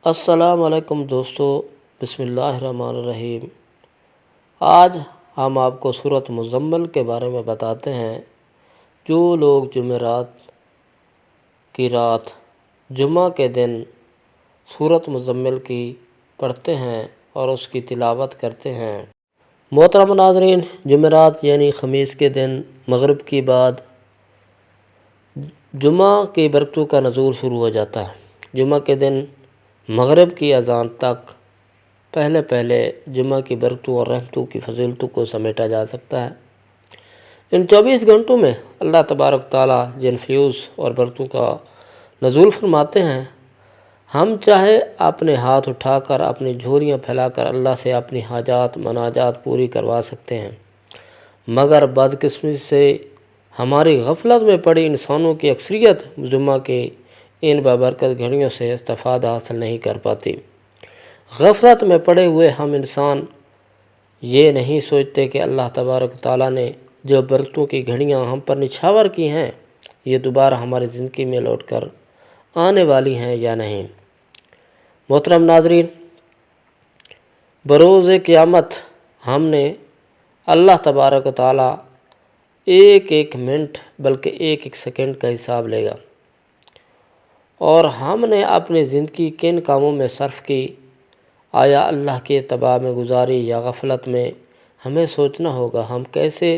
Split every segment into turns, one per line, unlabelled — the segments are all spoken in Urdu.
السلام علیکم دوستو، بسم اللہ الرحمن الرحیم۔ آج ہم آپ کو سورۃ مزمل کے بارے میں بتاتے ہیں۔ جو لوگ جمعرات کی رات جمعہ کے دن سورۃ مزمل کی پڑھتے ہیں اور اس کی تلاوت کرتے ہیں۔ محترم ناظرین، جمعرات یعنی خمیس کے دن مغرب کی بعد جمعہ کی برکتوں کا نزول شروع ہو جاتا ہے۔ جمعہ کے دن مغرب کی اذان تک پہلے جمعہ کی برکتوں اور رحمتوں کی فضیلتوں کو سمیٹا جا سکتا ہے۔ ان 24 گھنٹوں میں اللہ تبارک تعالیٰ جن فیوز اور برکتوں کا نزول فرماتے ہیں، ہم چاہے اپنے ہاتھ اٹھا کر، اپنی جھولیاں پھیلا کر اللہ سے اپنی حاجات مناجات پوری کروا سکتے ہیں، مگر بدقسمتی سے ہماری غفلت میں پڑی انسانوں کی اکثریت جمعہ کے ان بابرکت گھڑیوں سے استفادہ حاصل نہیں کر پاتی۔ غفلت میں پڑے ہوئے ہم انسان یہ نہیں سوچتے کہ اللہ تبارک تعالیٰ نے جو برکتوں کی گھڑیاں ہم پر نچھاور کی ہیں، یہ دوبارہ ہماری زندگی میں لوٹ کر آنے والی ہیں یا نہیں۔ محترم ناظرین، بروز قیامت ہم نے اللہ تبارک تعالیٰ ایک ایک منٹ بلکہ ایک ایک سیکنڈ کا حساب لے گا، اور ہم نے اپنی زندگی کن کاموں میں صرف کی، آیا اللہ کے اتباع میں گزاری یا غفلت میں، ہمیں سوچنا ہوگا ہم کیسے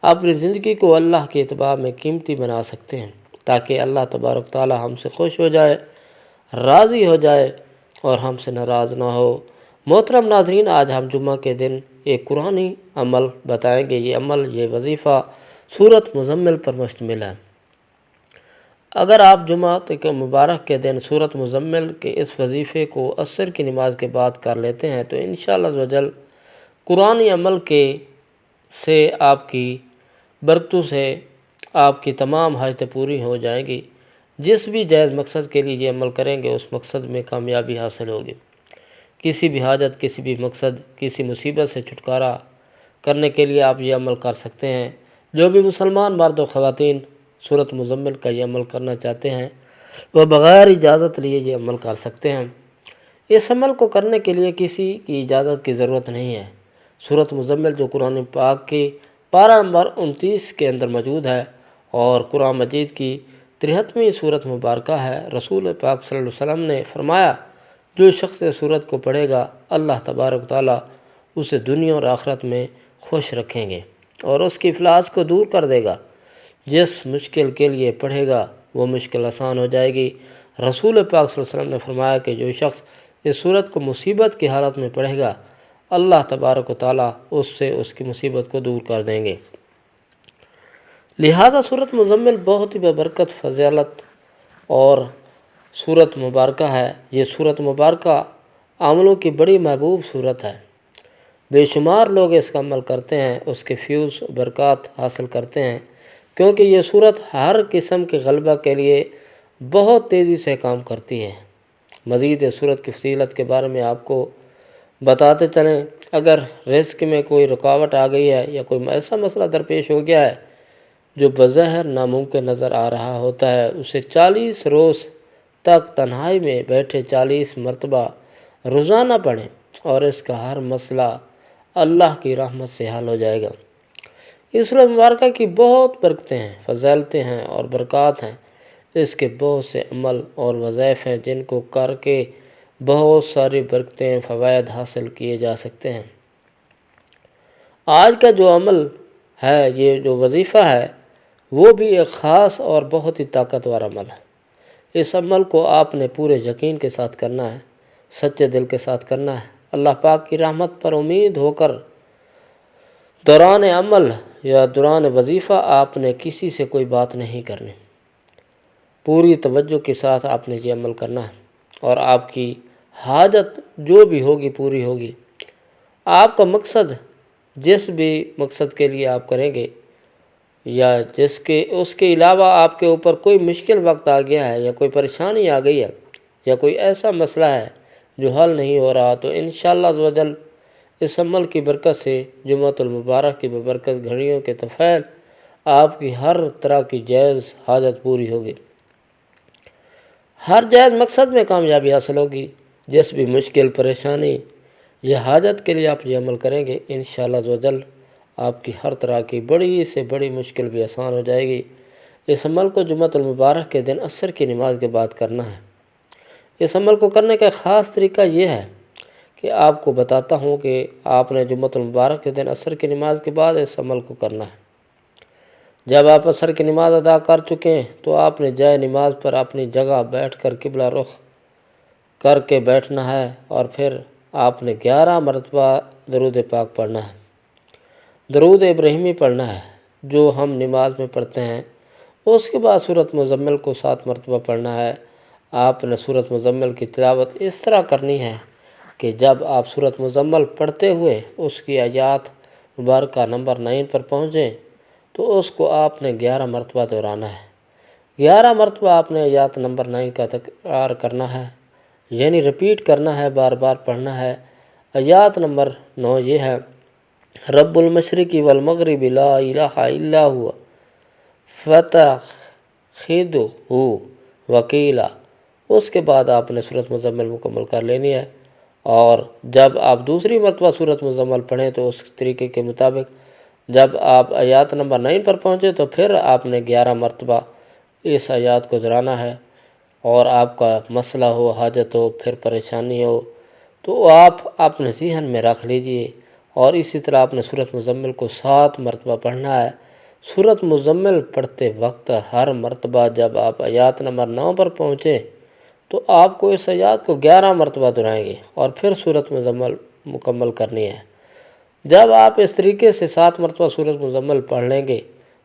اپنی زندگی کو اللہ کے اتباع میں قیمتی بنا سکتے ہیں، تاکہ اللہ تبارک تعالی ہم سے خوش ہو جائے، راضی ہو جائے اور ہم سے ناراض نہ ہو۔ محترم ناظرین، آج ہم جمعہ کے دن ایک قرآنی عمل بتائیں گے۔ یہ وظیفہ سورۃ مزمل پر مشتمل ہے۔ اگر آپ جمعہ کے مبارک کے دن سورۃ مزمل کے اس وظیفے کو عصر کی نماز کے بعد کر لیتے ہیں تو انشاءاللہ عزوجل قرآنی عمل سے آپ کی برکتوں سے آپ کی تمام حاجتیں پوری ہو جائیں گی۔ جس بھی جائز مقصد کے لیے یہ عمل کریں گے، اس مقصد میں کامیابی حاصل ہوگی۔ کسی بھی حاجت، کسی بھی مقصد، کسی مصیبت سے چھٹکارا کرنے کے لیے آپ یہ عمل کر سکتے ہیں۔ جو بھی مسلمان مرد و خواتین سورۃ مزمل کا یہ عمل کرنا چاہتے ہیں، وہ بغیر اجازت لیے یہ عمل کر سکتے ہیں۔ اس عمل کو کرنے کے لیے کسی کی اجازت کی ضرورت نہیں ہے۔ سورۃ مزمل جو قرآن پاک کی پارہ نمبر 29 کے اندر موجود ہے اور قرآن مجید کی 63ویں سورۃ مبارکہ ہے۔ رسول پاک صلی اللہ علیہ وسلم نے فرمایا، جو شخص اس سورت کو پڑھے گا، اللہ تبارک تعالیٰ اسے دنیا اور آخرت میں خوش رکھیں گے اور اس کی افلاس کو دور کر دے گا۔ جس مشکل کے لیے پڑھے گا وہ مشکل آسان ہو جائے گی۔ رسول پاک صلی اللہ علیہ وسلم نے فرمایا کہ جو شخص اس سورت کو مصیبت کی حالت میں پڑھے گا، اللہ تبارک و تعالیٰ اس سے اس کی مصیبت کو دور کر دیں گے۔ لہذا سورۃ مزمل بہت ہی ببرکت فضیلت اور سورت مبارکہ ہے۔ یہ سورت مبارکہ عملوں کی بڑی محبوب سورت ہے۔ بے شمار لوگ اس کا عمل کرتے ہیں، اس کے فیوز برکات حاصل کرتے ہیں، کیونکہ یہ سورت ہر قسم کے غلبہ کے لیے بہت تیزی سے کام کرتی ہے۔ مزید اس سورت کی فضیلت کے بارے میں آپ کو بتاتے چلیں، اگر رزق میں کوئی رکاوٹ آ گئی ہے یا کوئی ایسا مسئلہ درپیش ہو گیا ہے جو بظاہر ناممکن نظر آ رہا ہوتا ہے، اسے 40 روز تک تنہائی میں بیٹھے 40 مرتبہ روزانہ پڑھیں اور اس کا ہر مسئلہ اللہ کی رحمت سے حل ہو جائے گا۔ اس سورۃ مبارکہ کی بہت برکتیں ہیں، فضیلتیں ہیں اور برکات ہیں۔ اس کے بہت سے عمل اور وظائف ہیں جن کو کر کے بہت ساری برکتیں، فوائد حاصل کیے جا سکتے ہیں۔ آج کا جو عمل ہے، یہ جو وظیفہ ہے، وہ بھی ایک خاص اور بہت ہی طاقتور عمل ہے۔ اس عمل کو آپ نے پورے یقین کے ساتھ کرنا ہے، سچے دل کے ساتھ کرنا ہے۔ اللہ پاک کی رحمت پر امید ہو کر دوران عمل یا دوران وظیفہ آپ نے کسی سے کوئی بات نہیں کرنی، پوری توجہ کے ساتھ آپ نے یہ عمل کرنا ہے اور آپ کی حاجت جو بھی ہوگی پوری ہوگی۔ آپ کا مقصد، جس بھی مقصد کے لیے آپ کریں گے یا اس کے علاوہ آپ کے اوپر کوئی مشکل وقت آ گیا ہے یا کوئی پریشانی آ گئی ہے یا کوئی ایسا مسئلہ ہے جو حل نہیں ہو رہا، تو انشاءاللہ عزوجل اس عمل کی برکت سے جمعۃ المبارک کی ببرکت گھڑیوں کے طفیل آپ کی ہر طرح کی جائز حاجت پوری ہوگی، ہر جائز مقصد میں کامیابی حاصل ہوگی جس بھی مشکل پریشانی یا حاجت کے لیے آپ یہ عمل کریں گے، انشاءاللہ عزوجل آپ کی ہر طرح کی بڑی سے بڑی مشکل بھی آسان ہو جائے گی۔ اس عمل کو جمعہ المبارک کے دن عصر کی نماز کے بعد کرنا ہے۔ اس عمل کو کرنے کا خاص طریقہ یہ ہے کہ آپ کو بتاتا ہوں کہ آپ نے جمعہ المبارک کے دن عصر کی نماز کے بعد اس عمل کو کرنا ہے۔ جب آپ عصر کی نماز ادا کر چکے ہیں تو آپ نے جائے نماز پر اپنی جگہ بیٹھ کر قبلہ رخ کر کے بیٹھنا ہے، اور پھر آپ نے 11 مرتبہ درود پاک پڑھنا ہے، درود ابراہیمی پڑھنا ہے جو ہم نماز میں پڑھتے ہیں۔ اس کے بعد سورۃ مزمل کو 7 مرتبہ پڑھنا ہے۔ آپ نے سورۃ مزمل کی تلاوت اس طرح کرنی ہے کہ جب آپ سورۃ مزمل پڑھتے ہوئے اس کی آیات مبارکہ نمبر 9 پر پہنچیں تو اس کو آپ نے 11 مرتبہ دہرانا ہے۔ 11 مرتبہ آپ نے آیات نمبر 9 کا تکرار کرنا ہے، یعنی ریپیٹ کرنا ہے، بار بار پڑھنا ہے۔ آیات نمبر 9 یہ ہے: رب المشرق والمغرب لا الہ الا هو فاتخذہ وکیلا۔ اس کے بعد آپ نے سورۃ مزمل مکمل کر لینی ہے، اور جب آپ دوسری مرتبہ سورۃ مزمل پڑھیں تو اس طریقے کے مطابق جب آپ آیات نمبر 9 پر پہنچے تو پھر آپ نے 11 مرتبہ اس آیات کو دہرانا ہے۔ اور آپ کا مسئلہ ہو، حاجت ہو، پھر پریشانی ہو تو آپ اپنے ذہن میں رکھ لیجئے، اور اسی طرح آپ نے سورۃ مزمل کو 7 مرتبہ پڑھنا ہے۔ سورۃ مزمل پڑھتے وقت ہر مرتبہ جب آپ آیات نمبر 9 پر پہنچے تو آپ کو اس آیات کو 11 مرتبہ دہرائیں گے اور پھر سورۃ مزمل مکمل کرنی ہے۔ جب آپ اس طریقے سے 7 مرتبہ سورۃ مزمل پڑھ لیں گے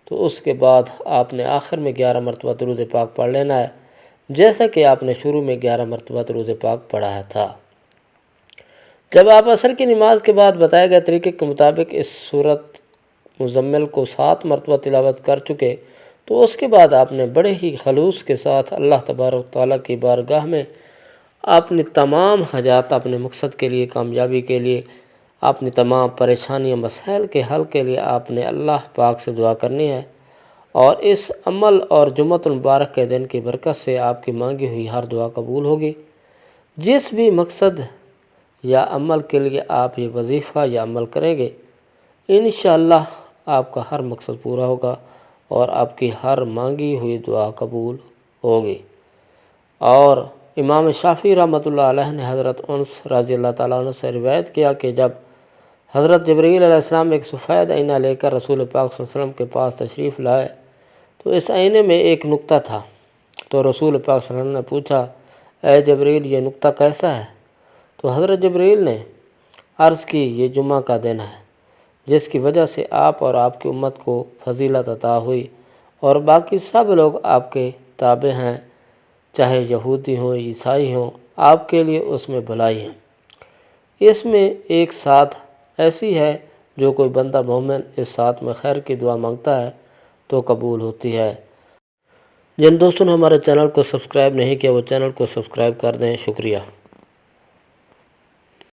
تو اس کے بعد آپ نے آخر میں 11 مرتبہ درود پاک پڑھ لینا ہے، جیسا کہ آپ نے شروع میں 11 مرتبہ درود پاک پڑھا تھا۔ جب آپ عصر کی نماز کے بعد بتائے گئے طریقے کے مطابق اس سورۃ مزمل کو 7 مرتبہ تلاوت کر چکے تو اس کے بعد آپ نے بڑے ہی خلوص کے ساتھ اللہ تبارک و تعالیٰ کی بارگاہ میں اپنی تمام حاجات، اپنے مقصد کے لیے، کامیابی کے لیے، اپنی تمام پریشانیوں مسائل کے حل کے لیے آپ نے اللہ پاک سے دعا کرنی ہے، اور اس عمل اور جمعہ المبارک کے دن کی برکت سے آپ کی مانگی ہوئی ہر دعا قبول ہوگی۔ جس بھی مقصد یا عمل کے لیے آپ یہ وظیفہ یا عمل کریں گے، انشاءاللہ آپ کا ہر مقصد پورا ہوگا اور آپ کی ہر مانگی ہوئی دعا قبول ہوگی۔ اور امام شافعی رحمۃ اللہ علیہ نے حضرت انس رضی اللہ تعالیٰ عنہ سے روایت کیا کہ جب حضرت جبرائیل علیہ السلام ایک سفید آئینہ لے کر رسول پاک صلی اللہ علیہ وسلم کے پاس تشریف لائے تو اس آئینے میں ایک نقطہ تھا، تو رسول پاک صلی اللہ علیہ وسلم نے پوچھا: اے جبرائیل، یہ نقطہ کیسا ہے؟ تو حضرت جبرائیل نے عرض کی: یہ جمعہ کا دن ہے، جس کی وجہ سے آپ اور آپ کی امت کو فضیلت عطا ہوئی، اور باقی سب لوگ آپ کے تابع ہیں، چاہے یہودی ہوں عیسائی ہوں، آپ کے لیے اس میں بھلائی ہے۔ اس میں ایک ساتھ ایسی ہے جو کوئی بندہ مومن اس ساتھ میں خیر کی دعا مانگتا ہے تو قبول ہوتی ہے۔ جن دوستوں نے ہمارے چینل کو سبسکرائب نہیں کیا وہ چینل کو سبسکرائب کر دیں۔ شکریہ۔